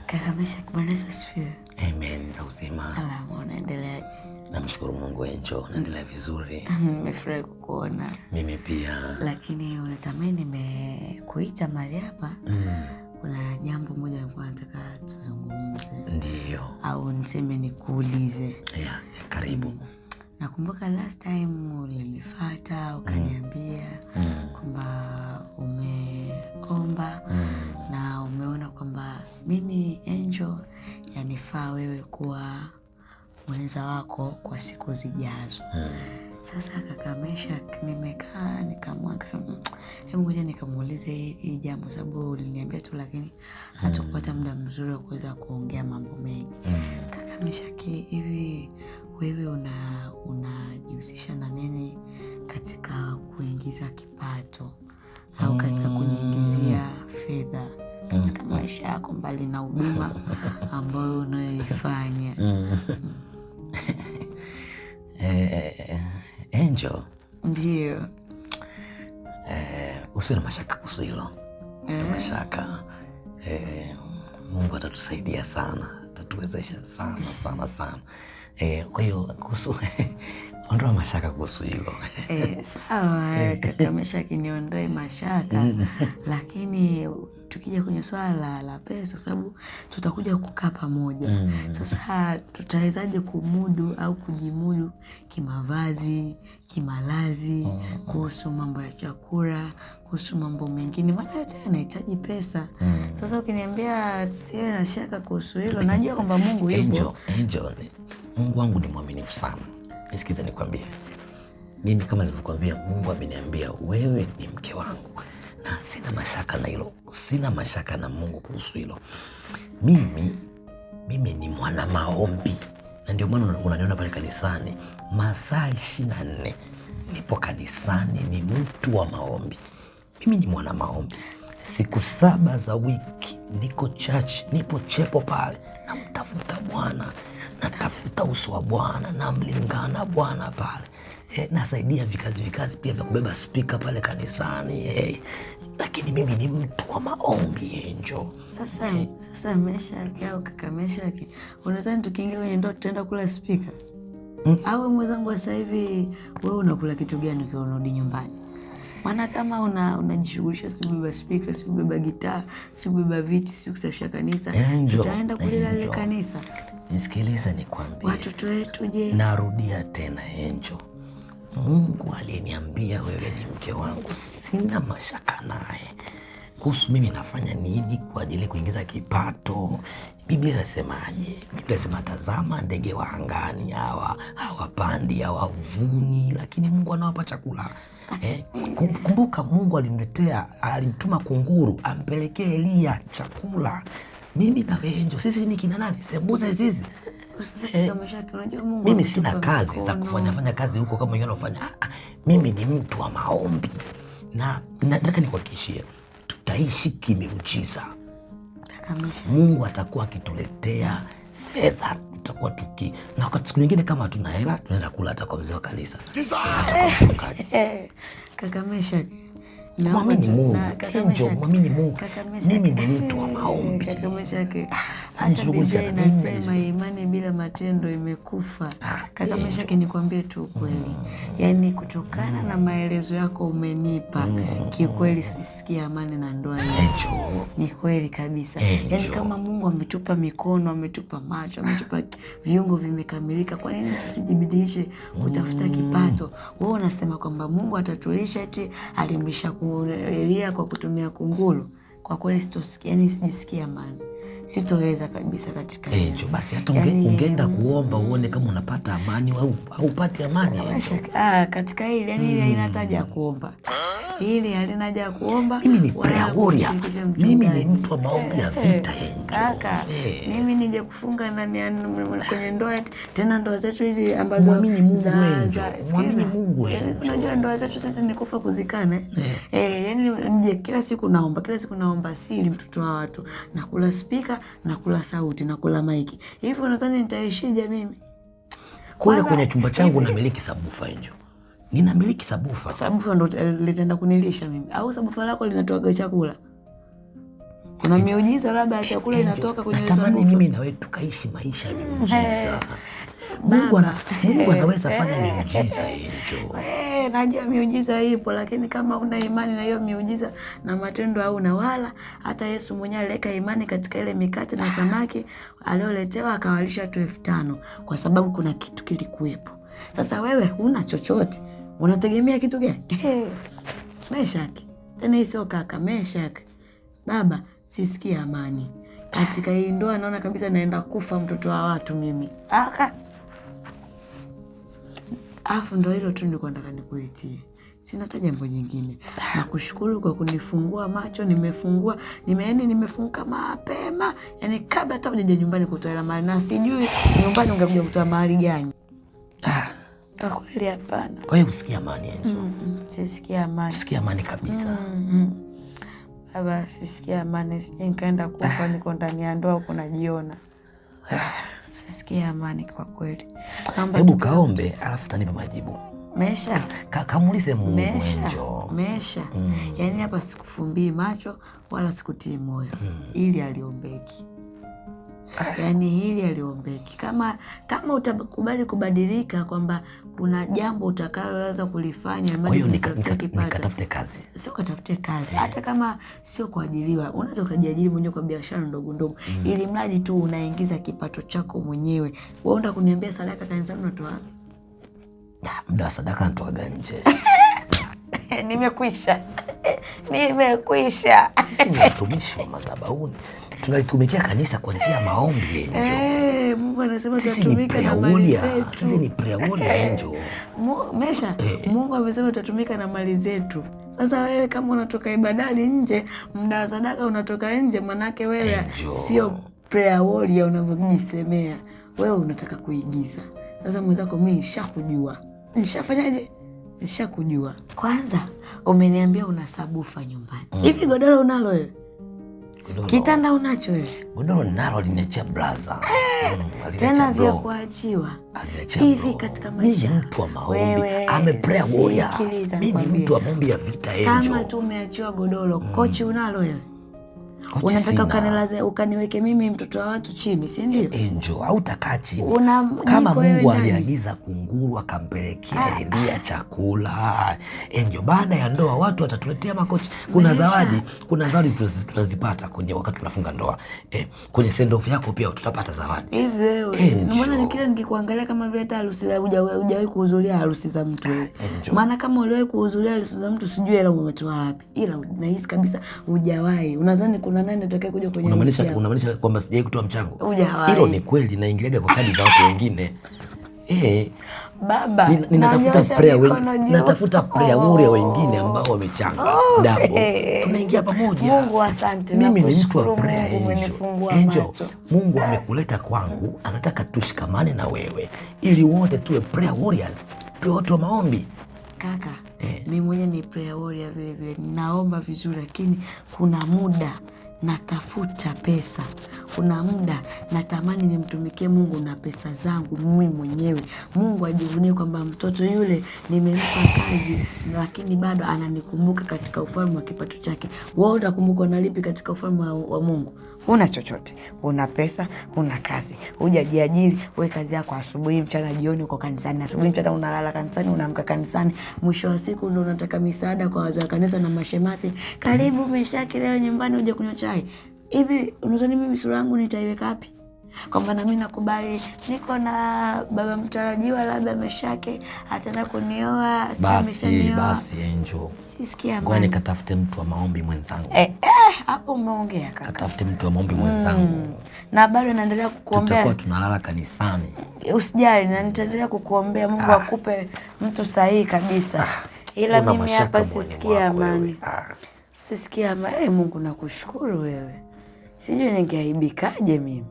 Kaka Meshak, Bwana Yesu asifiwe. Amen, za uzima. Alamu, unaendeleaje? Namshukuru Mungu Enjo, naendelea vizuri. Nimefurahi kukuona. Mimi pia. Lakini unasamee nimekuita mahali hapa. Kuna jambo moja nilikuwa nataka tuzungumze. Ndiyo. Au niseme nikuulize. Ya, karibu. Nakumbuka last time ulinifuata ukaniambia kwamba umeomba na umeona kwamba mimi Angel yanifaa wewe kuwa mwenza wako kwa siku zijazo. Sasa kaka Meshak, nimekaa nikaamua kusema hebu ngoja nikamuulize hili jambo, sababu uliniambia tu lakini hatukupata muda mzuri wa kuweza kuongea mambo mengi. Kaka Meshak, hivi wewe unajihusisha na nini katika kuingiza kipato au katika kujiingizia fedha katika maisha yako mbali na huduma ambayo unayoifanya? Angel. Ndiyo. Usiwe na mashaka kuhusu hilo. Usiwe na mashaka. Mungu atatusaidia sana, atatuwezesha sana. Kwa hiyo kuhusu ondoa mashaka kuhusu hilo. Sawa, kaka Meshak, niondoe mashaka. Lakini tukija kwenye swala la pesa, sababu tutakuja kukaa pamoja. Sasa tutawezaje kumudu au kujimudu kimavazi, kimalazi, kuhusu mambo ya chakula, kuhusu mambo mengine, maana yote yanahitaji pesa. Sasa ukiniambia siwe na shaka kuhusu hilo, najua kwamba Mungu yupo. Angel, Mungu wangu ni mwaminifu sana. Nisikize nikwambie. Mimi kama nilivyokuambia, Mungu ameniambia wewe ni mke wangu. Na sina mashaka na hilo. Sina mashaka na Mungu kuhusu hilo. Mimi ni mwana maombi. Na ndio maana unaniona pale kanisani masaa 24. Nipo kanisani, ni mtu wa maombi. Mimi ni mwana maombi. Siku 7 za wiki niko church, nipo chepo pale. Namtafuta Bwana, natafuta uso wa Bwana, namlingana Bwana pale. Nasaidia vikazi pia vya kubeba speaker pale kanisani. Lakini mimi ni mtu wa maombi, Angel. Sasa Meshak au kaka Meshak, unadhani tukiingia kwenye ndoa tutaenda kula speaker? Au mwenzangu sasa hivi wewe unakula kitu gani ukiwa unarudi nyumbani? Maana kama unajishughulisha si kubeba speaker, si kubeba gitaa, si kubeba viti, si kusafisha kanisa, tutaenda kulila ile kanisa. Nisikilize nikwambie. Watoto wetu je? Narudia tena, Angel. Mungu aliniambia wewe ni mke wangu, sina mashaka naye. Kuhusu mimi nafanya nini kwa ajili kuingiza kipato, Biblia inasemaje? Biblia inasema tazama ndege wa angani, hawapandi, hawavuni, lakini Mungu anawapa chakula. Kumbuka Mungu alimtuma kunguru ampelekee Elia chakula. Mimi na wewe Angel, sisi ni kina nani? Sembuze hizi. Mimi sina kazi za kufanya kazi huko kama wengine wanafanya. Mimi ni mtu wa maombi. Na nataka nikuhakikishie tutaishi kimiujiza. Mungu atakuwa akituletea fedha, tutakuwa na wakati siku nyingine kama hatuna hela tunaenda kula hata kwa mzee wa kanisa. Kaka Meshak, mwamini Mungu. Angel, mwamini Mungu. Mimi ni mtu wa maombi. Kaka Meshak, hata Biblia inasema imani bila matendo imekufa. Kaka Meshak, nikwambie tu ukweli. Yaani kutokana na maelezo yako umenipa, kiukweli sisikia amani na ndoa yetu. Ni kweli kabisa. Yaani kama Mungu ametupa mikono, ametupa macho, ametupa viungo vimekamilika, kwa nini tusijibidiishe kutafuta kipato? Wewe unasema kwamba Mungu atatulisha eti alimlisha Elia kwa kutumia kunguru. Kwa kweli sitosikia, yani sijisikia amani. Sitoweza kabisa katika Angel. Basi hata ungeenda kuomba uone kama unapata amani au upate amani. Katika hili yani hainataja kuomba. Hili halina haja ya kuomba. Mimi ni prayer warrior. Mimi ni mtu wa maombi ya vita, Angel. Kaka, mimi nije kufunga ndani kwenye ndoa, tena ndoa zetu hizi ambazo mwamini Mungu Angel. Mwamini Mungu Angel. Unajua ndoa zetu sisi ni kufa kuzikana. Yani nje kila siku naomba siri mtoto wa watu, nakula speaker, nakula sauti, nakula maiki. Hivi unadhani nitaishije mimi? Kwenye chumba changu namiliki sabufa, Angel. Ninamiliki sabufa. Sabufa ndo litaenda kunilisha mimi au sabufa lako linatoa chakula? Kuna miujiza labda chakula inatoka kwenye sanduku. Natamani mimi na wewe tukaishi maisha ya miujiza. Mungu anaweza fanya miujiza Angel. Najua miujiza ipo, lakini kama una imani na hiyo miujiza na matendo hauna, wala hata Yesu mwenyewe aliweka imani katika ile mikate na samaki alioletewa akawalisha watu 5,000 kwa sababu kuna kitu kilikuwepo. Sasa wewe huna chochote, unategemea kitu gani? Meshaki. Tena hii sio kaka, Meshaki. Baba, sisikia amani. Katika hii ndoa naona kabisa naenda kufa mtoto wa watu mimi. Afu ndo hilo tu nilikuwa nataka nikuitie. Sina hata jambo jingine. Nakushukuru kwa kunifungua macho, nimefunguka mapema. Yaani kabla hata hujaja nyumbani kutoa mali, na sijui nyumbani ungekuja kutoa mali gani. Kwa kweli hapana. Kwa hiyo usikia amani Angel? Sisikia amani. Usikia amani kabisa. Baba, sisikia amani. Sije nikaenda kufa niko ndani ya ndoa kunajiona. Sisikia amani kwa kweli. Hebu kaombe alafu tanipa majibu. Mesha. Kamuulize Mungu Angel. Mesha. Yaani hapa sikufumbii macho wala sikutii moyo. Ili aliombeki. Yaani hili aliombeki. Kama utakubali kubadilika kwamba kuna jambo utakaloweza kulifanya, kwa hiyo nikatafute kazi. Sio katafute kazi. Hata kama sio kuajiriwa, unaweza ukajiajiri mwenyewe kwa biashara ndogo ndogo. Ili mradi tu unaingiza kipato chako mwenyewe. Wewe unataka kuniambia sadaka kanisani unatoa wapi? Muda wa sadaka natoka nje. Nimekwisha. Sisi ni watumishi wa madhabahuni. Tunalitumikia kanisa kwa njia ya maombi Angel. Mungu anasema tutatumika na mali zetu. Sisi ni prayer warrior Angel. Mesha, Mungu amesema tutatumika na mali zetu. Sasa wewe kama unatoka ibadani nje, muda wa sadaka unatoka nje, manake wewe sio prayer warrior unavyojisemea. Wewe unataka kuigiza. Sasa mwenzako mimi nishakujua. Nishafanyaje? Nishakujua. Kwanza umeniambia una sabufa nyumbani. Hivi godoro unalo wewe? Kitanda unacho wewe? Godoro nalo aliniachia blaza. Tena vya kuachiwa. Hivi katika maisha mtu wa maombi, ame prayer warrior. Mimi ni mtu wa maombi ya vita Angel. Kama tu umeachiwa godoro, kochi unalo wewe? Unataka ukaniweke mimi mtoto wa watu chini, si ndio? Angel, hautakaa chini. Kama Mungu aliagiza kunguru akampelekea Elia chakula. Angel, baada ya ndoa watu watatuletea makochi. Kuna zawadi tutazipata kwenye wakati tunafunga ndoa. Kwenye send off yako pia tutapata zawadi. Hivi wewe, mbona nikile nikikuangalia kama vile hata harusi hujawahi kuhudhuria harusi za mtu wewe? Maana kama uliwahi kuhudhuria harusi za mtu sijui ila umetoa wapi. Ila nahisi kabisa hujawahi. Unadhani kuna nani atakaye kuja kwenye unamaanisha kwamba sijai kutoa mchango? Hilo ni kweli, naingiliaga kwa kadi za watu wengine. Baba, natafuta prayer warrior wengine ambao wamechanga. Tunaingia pamoja. Mungu asante. Mimi ni mtu wa prayer Angel. Mungu amekuleta kwangu, anataka tushikamane na wewe ili wote tuwe prayer warriors, tuwe watu wa maombi. Kaka, mimi mwenyewe ni prayer warrior vile vile. Ninaomba vizuri, lakini kuna muda natafuta pesa. Kuna muda natamani nimtumikie Mungu na pesa zangu mimi mwenyewe. Mungu ajivunie kwamba mtoto yule nimempa kazi, lakini bado ananikumbuka katika ufalme wa kipato chake. Wewe utakumbukwa na lipi katika ufalme wa Mungu? Una chochote, una pesa, una kazi, hujajiajiri. Wewe kazi yako asubuhi, mchana, jioni uko kanisani, asubuhi mchana unalala kanisani, unaamka kanisani, mwisho wa siku ndio unataka misaada kwa wazee wa kanisa na mashemasi. Karibu Meshaki leo nyumbani uje kunywa chai. Hivi unadhani mimi sura yangu nitaiweka wapi? Kwamba na mimi nakubali niko na baba mtarajiwa labda Meshaki ataenda kunioa, basi Angel. Sisikia ngoja nikatafute mtu wa maombi mwenzangu. Hapo umeongea kaka. Katafute mtu wa maombi mwenzangu. Na bado naendelea kukuombea. Tutakuwa tunalala kanisani. Usijali, na nitaendelea kukuombea Mungu akupe mtu sahihi kabisa. Ila mimi hapa sisikia amani. Sisikia amani. Mungu nakushukuru wewe. Sijui ningeaibikaje mimi.